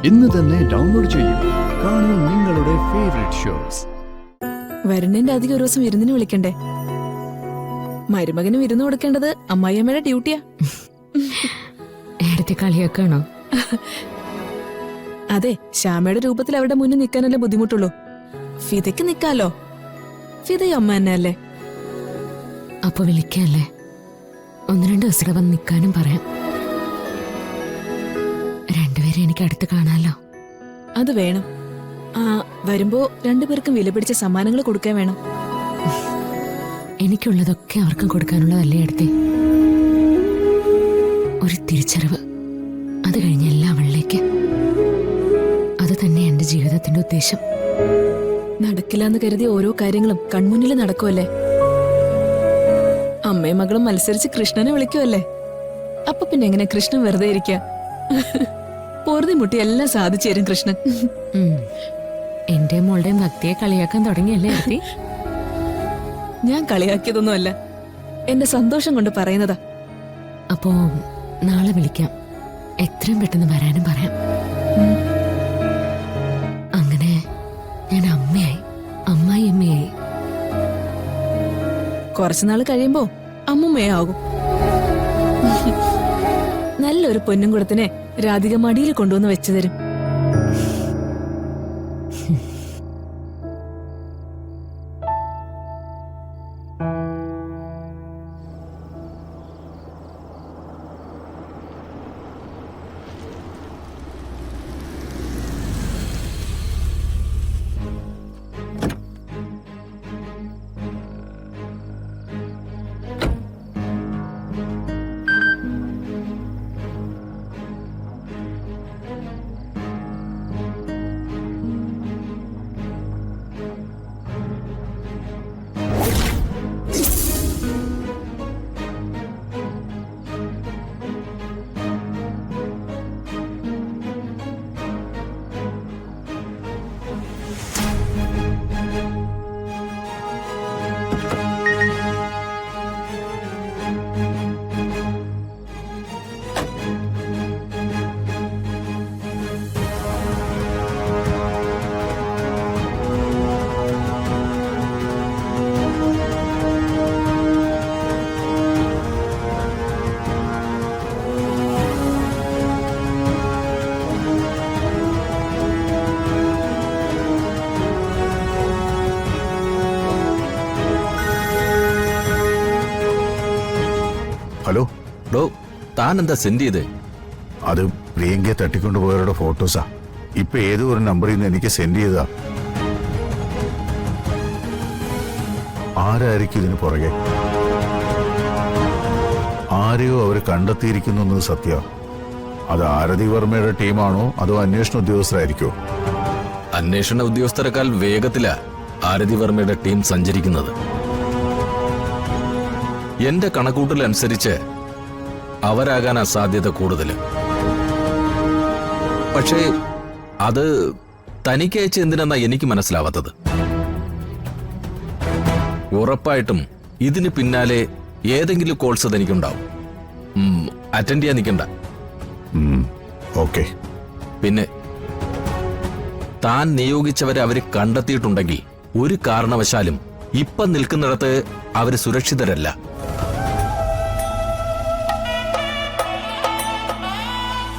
ഇന്ന് തന്നെ ഡൗൺലോഡ് ചെയ്യൂ. കാണൂ നിങ്ങളുടെ ഫേവറേറ്റ് ഷോസ്. വരുന്നതിന്റെ അധികം ഒരു ദിവസം വിരുന്നിന് വിളിക്കണ്ടേ? മരുമകന് വിരുന്ന് കൊടുക്കേണ്ടത് അമ്മായിയമ്മയുടെ ഡ്യൂട്ടിയാ. ഏടത്തെ കളിയാക്കാണോ? അതെ, ശ്യാമയുടെ രൂപത്തിൽ അവരുടെ മുന്നിൽ നിൽക്കാനല്ലേ ബുദ്ധിമുട്ടുള്ളൂ. ഫിദയ്ക്ക് നിക്കാലോ. ഫിദയും അമ്മ തന്നെ അല്ലേ? അപ്പൊ വിളിക്കല്ലേ? 1-2 ദിവസം വന്ന് നിൽക്കാനും പറയാം. രണ്ടുപേരെ എനിക്ക് അടുത്ത് കാണാലോ. അത് വേണം. വരുമ്പോ രണ്ടുപേർക്കും വിലപിടിച്ച സമ്മാനങ്ങൾ കൊടുക്കാൻ വേണം. എനിക്കുള്ളതൊക്കെ അവർക്കും കൊടുക്കാനുള്ളതല്ലേ അടുത്തേ? ഒരു തിരിച്ചറിവ്, അത് കഴിഞ്ഞ എല്ലാം അവളിലേക്ക്. അത് തന്നെ എന്റെ ജീവിതത്തിന്റെ ഉദ്ദേശം. നടക്കില്ലാന്ന് കരുതിയ ഓരോ കാര്യങ്ങളും കൺമുന്നിൽ നടക്കുമല്ലേ? അമ്മയും മകളും മത്സരിച്ച് കൃഷ്ണനെ വിളിക്കുമല്ലേ? അപ്പൊ പിന്നെ എങ്ങനെ കൃഷ്ണൻ വെറുതെ ഇരിക്ക? പൊറുതി മുട്ടി എല്ലാം സാധിച്ചു തരും കൃഷ്ണൻ. എന്റെ മോളുടെയും ഭക്തിയെ കളിയാക്കാൻ തുടങ്ങിയല്ലേ അടുത്തി? ഞാൻ കളിയാക്കിയതൊന്നുമല്ല, എന്റെ സന്തോഷം കൊണ്ട് പറയുന്നതാ. അപ്പോ നാളെ വിളിക്കാം. എത്രയും പെട്ടെന്ന് വരാനും പറയാം. അങ്ങനെ ഞാൻ അമ്മയായി, അമ്മായിയമ്മയായി. കുറച്ചുനാൾ കഴിയുമ്പോ അമ്മുമ്മയെ ആകും. നല്ലൊരു പൊന്നും കുടത്തിനെ രാധിക മടിയിൽ കൊണ്ടുവന്ന് വെച്ചു തരും. ഹലോ ഡോ, താൻ എന്താ സെൻഡ് ചെയ്തേ? അത് പ്രിയങ്കയെ തട്ടിക്കൊണ്ടുപോയവരുടെ ഫോട്ടോസാ. ഇപ്പൊ ഏതോ ഒരു നമ്പറിൽ നിന്ന് എനിക്ക് സെൻഡ് ചെയ്തതാ. ആരായിരിക്കും ഇതിന് പുറകെ? ആരെയോ അവർ കണ്ടെത്തിയിരിക്കുന്നു എന്നത് സത്യം. അത് ആരതി വർമ്മയുടെ ടീമാണോ അതോ അന്വേഷണ ഉദ്യോഗസ്ഥരായിരിക്കോ? അന്വേഷണ ഉദ്യോഗസ്ഥരെക്കാൾ വേഗത്തിലാ ആരതി വർമ്മയുടെ ടീം സഞ്ചരിക്കുന്നത്. എന്റെ കണക്കൂട്ടലനുസരിച്ച് അവരാകാനാ സാധ്യത കൂടുതൽ. പക്ഷേ അത് തനിക്ക് അയച്ച എന്തിനെന്നാ എനിക്ക് മനസ്സിലാവാത്തത്. ഉറപ്പായിട്ടും ഇതിന് പിന്നാലെ ഏതെങ്കിലും കോൾസ് തനിക്കുണ്ടാവും. അറ്റൻഡ് ചെയ്യാൻ നിൽക്കണ്ട. ഓക്കെ. പിന്നെ താൻ നിയോഗിച്ചവരെ അവര് കണ്ടെത്തിയിട്ടുണ്ടെങ്കിൽ ഒരു കാരണവശാലും ഇപ്പം നിൽക്കുന്നിടത്ത് അവര് സുരക്ഷിതരല്ല.